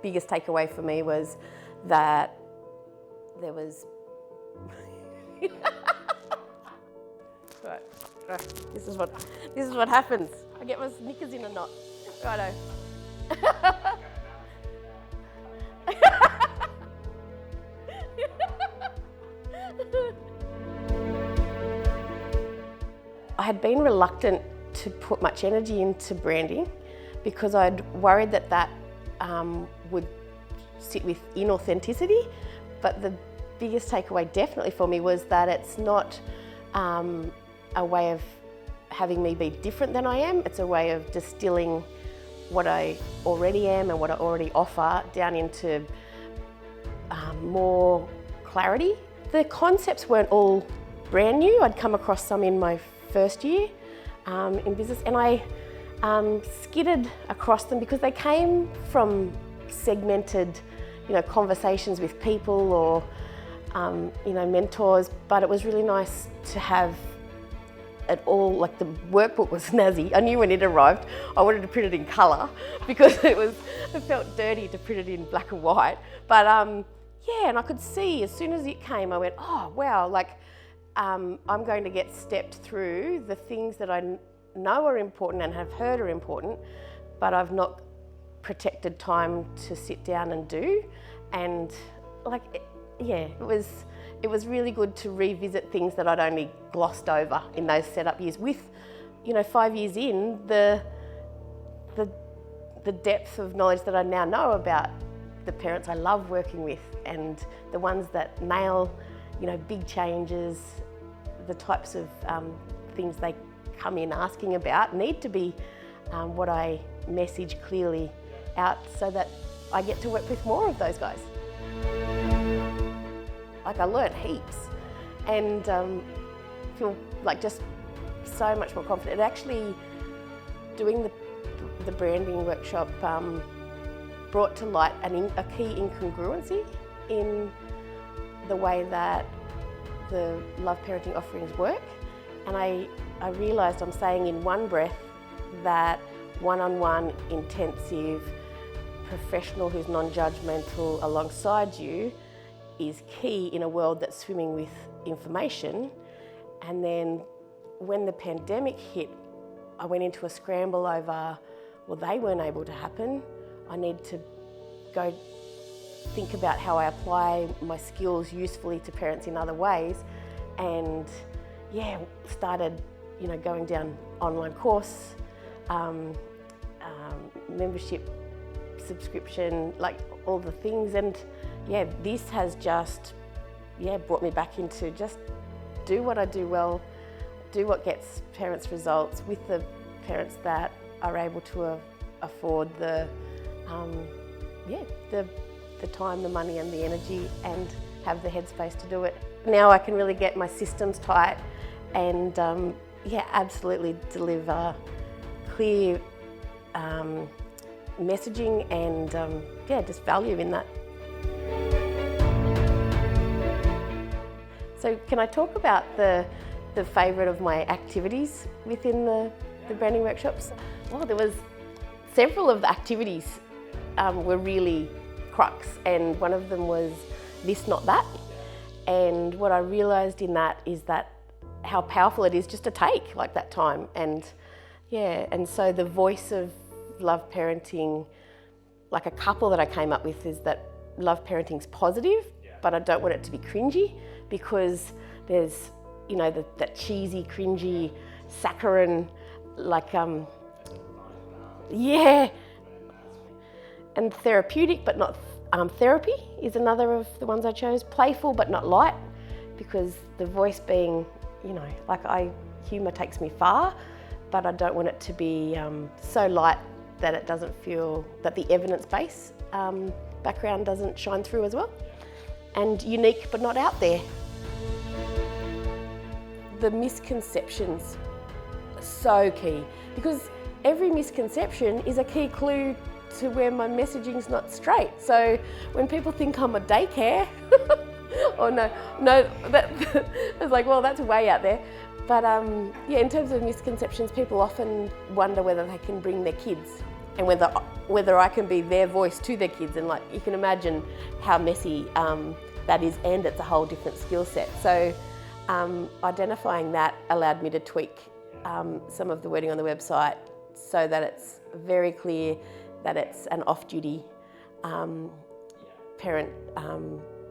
biggest takeaway for me was that there was... Right. This is what happens. I get my knickers in a knot. Righto. I had been reluctant to put much energy into branding because I'd worried that would sit with inauthenticity, but the biggest takeaway definitely for me was that it's not a way of having me be different than I am. It's a way of distilling what I already am and what I already offer down into more clarity. The concepts weren't all brand new. I'd come across some in my first year in business, and I skidded across them because they came from segmented, conversations with people or mentors. But it was really nice to have it all, like the workbook was snazzy. I knew when it arrived I wanted to print it in colour because it felt dirty to print it in black and white. But yeah, and I could see as soon as it came, I went, oh wow, I'm going to get stepped through the things that I know are important and have heard are important, but I've not protected time to sit down and do. And it was really good to revisit things that I'd only glossed over in those setup years. With 5 years in, the depth of knowledge that I now know about the parents I love working with and the ones that nail big changes, the types of things they come in asking about need to be what I message clearly out so that I get to work with more of those guys. I learnt heaps and feel just so much more confident. Actually, doing the branding workshop brought to light a key incongruency in the way that the love parenting offerings work. And I realised I'm saying in one breath that one-on-one intensive professional who's non-judgmental alongside you is key in a world that's swimming with information. And then when the pandemic hit, I went into a scramble over, well, they weren't able to happen. I need to go think about how I apply my skills usefully to parents in other ways. And yeah, started, going down online course, membership, subscription, all the things. And yeah, this has just, brought me back into just do what I do well, do what gets parents results with the parents that are able to afford the time, the money and the energy and have the headspace to do it. Now I can really get my systems tight and absolutely deliver clear messaging and just value in that. So can I talk about the favourite of my activities within the branding workshops? Well, there was several of the activities were really crux, and one of them was this, not that. And what I realised in that is that how powerful it is just to take that time. And so the voice of love parenting, a couple that I came up with is that love parenting's positive, but I don't want it to be cringy because there's, that cheesy, cringy, saccharine, and therapeutic but not therapy is another of the ones I chose. Playful but not light, because the voice being, humour takes me far, but I don't want it to be so light that it doesn't feel that the evidence-based background doesn't shine through as well. And unique but not out there. The misconceptions are so key, because every misconception is a key clue to where my messaging's not straight. So when people think I'm a daycare, or no, it's well, that's way out there. But in terms of misconceptions, people often wonder whether they can bring their kids and whether I can be their voice to their kids. And like, you can imagine how messy that is, and it's a whole different skill set. So identifying that allowed me to tweak some of the wording on the website so that it's very clear that it's an off-duty parent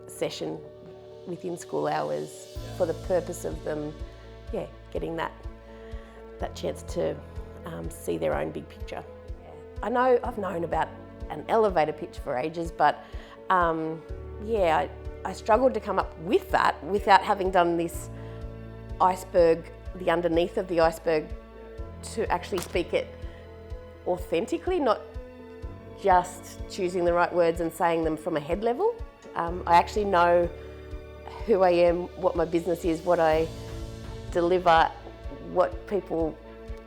session within school hours for the purpose of them, getting that chance to see their own big picture. I know I've known about an elevator pitch for ages, but I struggled to come up with that without having done this iceberg, the underneath of the iceberg, to actually speak it authentically, not just choosing the right words and saying them from a head level. I actually know who I am, what my business is, what I deliver, what people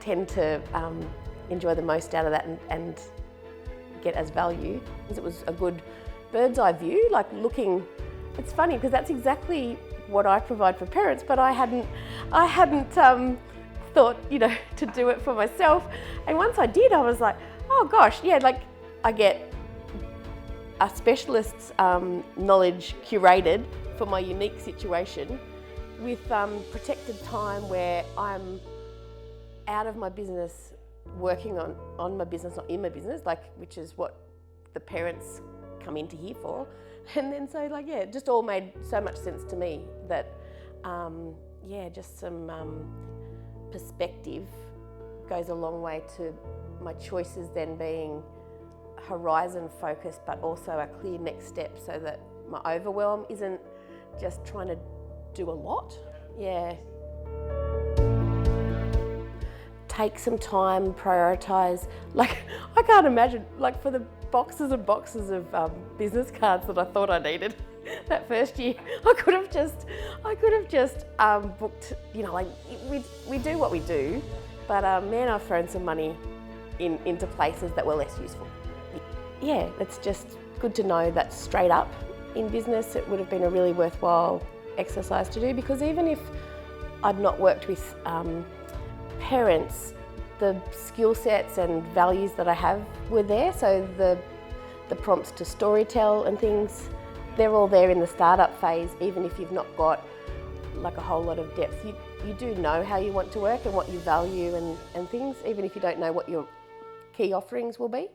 tend to enjoy the most out of that and get as value. It was a good bird's eye view, like looking. It's funny because that's exactly what I provide for parents, but I hadn't thought, to do it for myself. And once I did, I was like, oh gosh, like I get a specialist's knowledge curated for my unique situation with protected time where I'm out of my business, working on my business, not in my business, which is what the parents come into here for. And then so it just all made so much sense to me that just some perspective goes a long way to my choices then being horizon focused, but also a clear next step, so that my overwhelm isn't just trying to do a lot. Take some time, prioritise. I can't imagine, for the boxes and boxes of business cards that I thought I needed that first year, I could have just booked, we do what we do, but man, I've thrown some money into places that were less useful. It's just good to know that straight up in business it would have been a really worthwhile exercise to do, because even if I'd not worked with parents, the skill sets and values that I have were there. So the prompts to storytell and things, they're all there in the startup phase, even if you've not got a whole lot of depth. You do know how you want to work and what you value and things, even if you don't know what your key offerings will be.